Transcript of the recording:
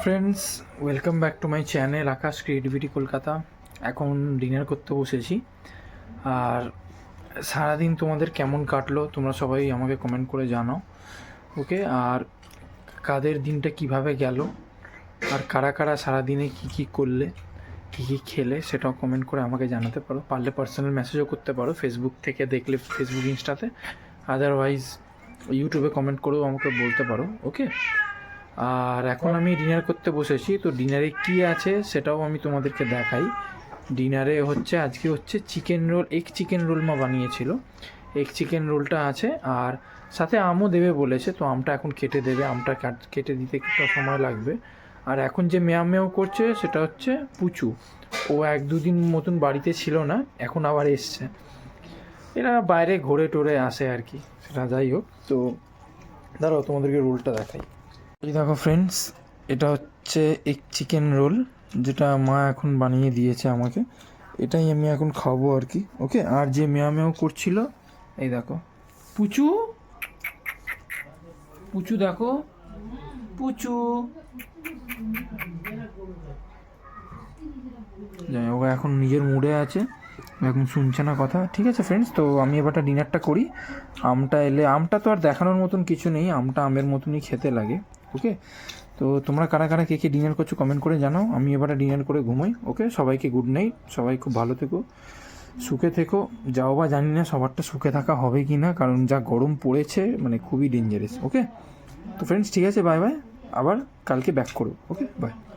Friends, welcome back to my channel Akash creativity Kolkata. এখন dinner করতে বসেছি। আর সারাদিন তোমাদের কেমন কাটলো তোমরা সবাই আমাকে কমেন্ট করে জানাও। ওকে, আর কাদের দিনটা কিভাবে গেল, আর কারা কারা সারাদিনে কী কী করলে, কী কী খেলে, সেটাও কমেন্ট করে আমাকে জানাতে পারো। পারলে পার্সোনাল মেসেজও করতে পারো, ফেসবুক থেকে দেখলে ফেসবুক ইনস্টাতে, আদারওয়াইজ ইউটিউবে কমেন্ট করেও আমাকে বলতে পারো। ওকে, আর এখন আমি ডিনার করতে বসেছি, তো ডিনারে কি আছে সেটাও আমি তোমাদেরকে দেখাই। ডিনারে আজকে chicken roll, egg chicken roll মা বানিয়েছিল। এগ চিকেন রোলটা আছে, আর সাথে আমও দেবে বলেছে, তো আমটা এখন কেটে দেবে। আমটা কেটে দিতে একটা সময় লাগবে। আর এখন যে মেয়াও মেয়াও করছে সেটা হচ্ছে পুচু। ও 1-2 দিন মতন বাড়িতে ছিল না, এখন আবার এসছে। এরা বাইরে ঘোরে টোরে আসে আর কি, সেটা যাই হোক। তো দাঁড়াও তোমাদেরকে রোলটা দেখাই। এই দেখো ফ্রেন্ডস, এটা হচ্ছে এগ চিকেন রোল, যেটা মা এখন বানিয়ে দিয়েছে আমাকে। এটাই আমি এখন খাবো আর কি। ওকে, আর যে মেয়া মেয়াও করছিল, এই দেখো পুচু, পুচু দেখো, পুচু। যাই হোক, এখন নিজের মুডে আছে, এখন শুনছে না কথা। ঠিক আছে ফ্রেন্ডস, তো আমি এবারটা ডিনারটা করি। আমটা এলে, আমটা তো আর দেখানোর মতন কিছু নেই, আমটা আমের মতনই খেতে লাগে। ওকে, তো তোমরা কারা কারা কে কে ডিনার করছো কমেন্ট করে জানাও। আমি এবারে ডিনার করে ঘুমাই। ওকে, সবাইকে গুড নাইট, সবাই খুব ভালো থেকো, সুখে থেকো। যাও বা জানি না সবারটা সুখে থাকা হবে কি না, কারণ যা গরম পড়েছে মানে খুবই ডেঞ্জারাস। ওকে, তো ফ্রেন্ডস ঠিক আছে, বাই বাই, আবার কালকে ব্যাক করো। ওকে, বাই।